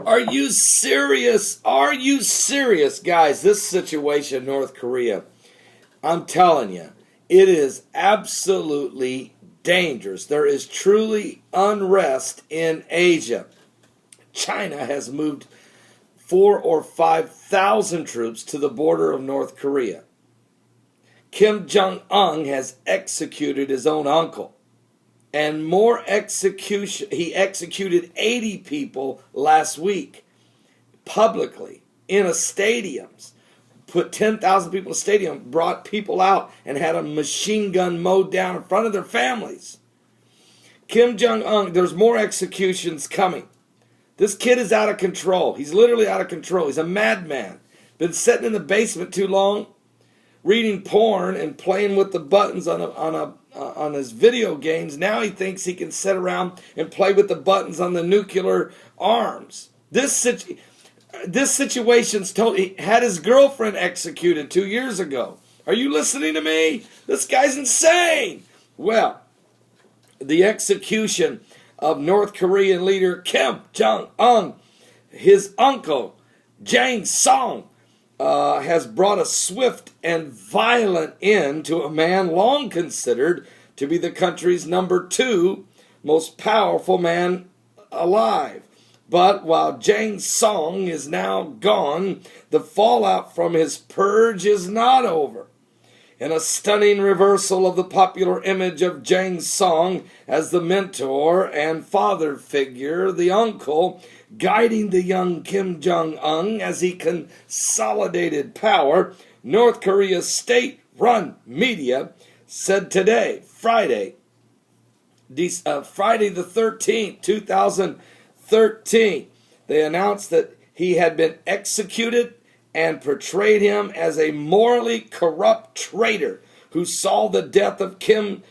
Are you serious? Are you serious, guys? This situation in North Korea, I'm telling you, it is absolutely dangerous. There is truly unrest in Asia. China has moved 4,000 or 5,000 troops to the border of North Korea. Kim Jong-un has executed his own uncle. And more execution. He executed 80 people last week publicly in a stadiums. Put 10,000 people in a stadium, brought people out, and had a machine gun mowed down in front of their families. Kim Jong-un, there's more executions coming. This kid is out of control. He's literally out of control. He's a madman. Been sitting in the basement too long, reading porn and playing with the buttons on his video games. Now he thinks he can sit around and play with the buttons on the nuclear arms. This situation's he had his girlfriend executed 2 years ago. Are you listening to me? This guy's insane. Well, the execution of North Korean leader Kim Jong-un, his uncle, Jang Song, has brought a swift and violent end to a man long considered to be the country's number 2 most powerful man alive. But while Jang Song is now gone, the fallout from his purge is not over. In a stunning reversal of the popular image of Jang Song as the mentor and father figure, the uncle guiding the young Kim Jong-un as he consolidated power, North Korea's state-run media said today, Friday the 13th, 2013, they announced that he had been executed and portrayed him as a morally corrupt traitor who saw the death of Kim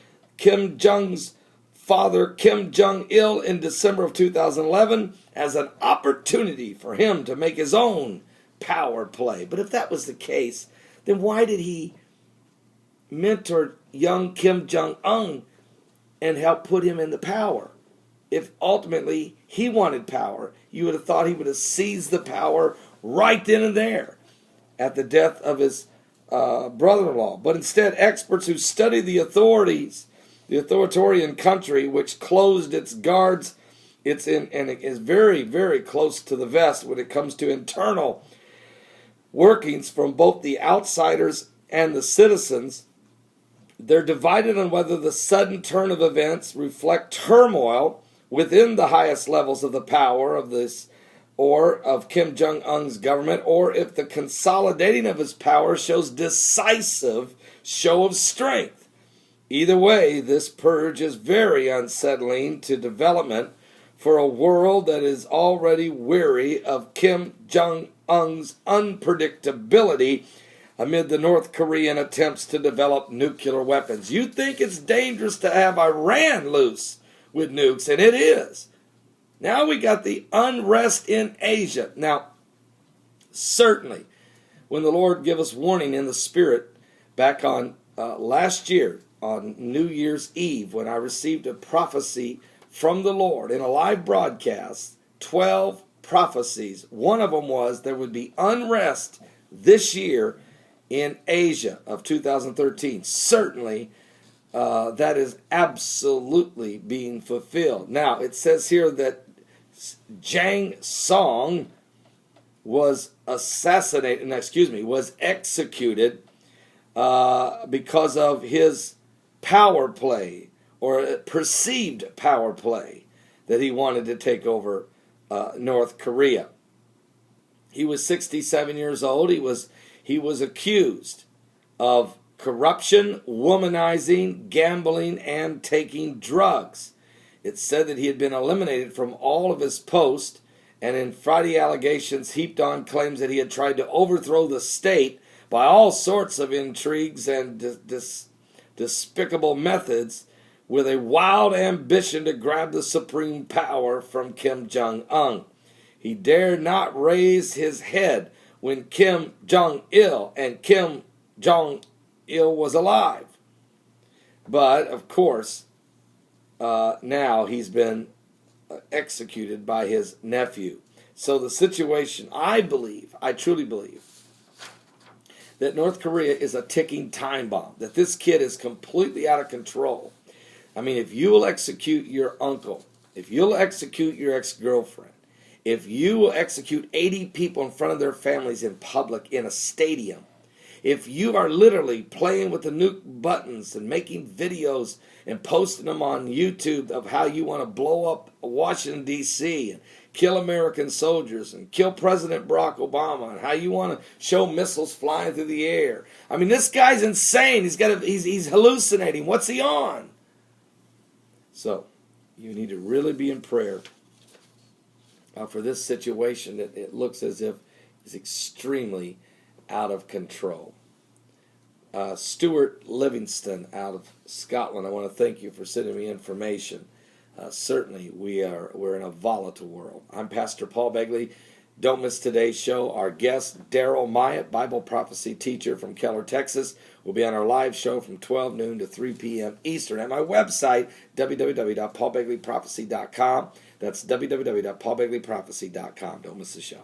Jong's father, Kim Jong-il, in December of 2011 as an opportunity for him to make his own power play. But if that was the case, then why did he mentor young Kim Jong-un and help put him into power? If ultimately he wanted power, you would have thought he would have seized the power right then and there at the death of his brother-in-law. But instead, experts who study the authoritarian country, which closed its guards, it's in and it is very, very close to the vest when it comes to internal workings from both the outsiders and the citizens. They're divided on whether the sudden turn of events reflect turmoil within the highest levels of the power of this or of Kim Jong-un's government, or if the consolidating of his power shows decisive show of strength. Either way, this purge is very unsettling to development for a world that is already weary of Kim Jong-un's unpredictability amid the North Korean attempts to develop nuclear weapons. You think it's dangerous to have Iran loose with nukes, and it is. Now we got the unrest in Asia. Now, certainly, when the Lord gave us warning in the Spirit back on last year, on New Year's Eve, when I received a prophecy from the Lord in a live broadcast, 12 prophecies. One of them was there would be unrest this year in Asia of 2013. Certainly, that is absolutely being fulfilled. Now, it says here that Jang Song was executed because of his power play, or perceived power play, that he wanted to take over North Korea. He was 67 years old. He was accused of corruption, womanizing, gambling, and taking drugs. It said that he had been eliminated from all of his posts, and in Friday allegations heaped on claims that he had tried to overthrow the state by all sorts of intrigues and despicable methods, with a wild ambition to grab the supreme power from Kim Jong-un. He dared not raise his head when Kim Jong-il and Kim Jong-il was alive. But, of course, now he's been executed by his nephew. So the situation, I truly believe, that North Korea is a ticking time bomb, that this kid is completely out of control. I mean, if you will execute your uncle, if you'll execute your ex-girlfriend, if you will execute 80 people in front of their families in public in a stadium, if you are literally playing with the nuke buttons and making videos and posting them on YouTube of how you want to blow up Washington, D.C. and kill American soldiers and kill President Barack Obama and how you want to show missiles flying through the air. I mean, this guy's insane. He's hallucinating. What's he on? So, you need to really be in prayer for this situation that it looks as if is extremely out of control. Stuart Livingston out of Scotland, I want to thank you for sending me information. Certainly, we're in a volatile world. I'm Pastor Paul Begley. Don't miss today's show. Our guest, Daryl Myatt, Bible prophecy teacher from Keller, Texas, will be on our live show from 12 noon to 3 p.m. Eastern at my website, www.paulbegleyprophecy.com. That's www.paulbegleyprophecy.com. Don't miss the show.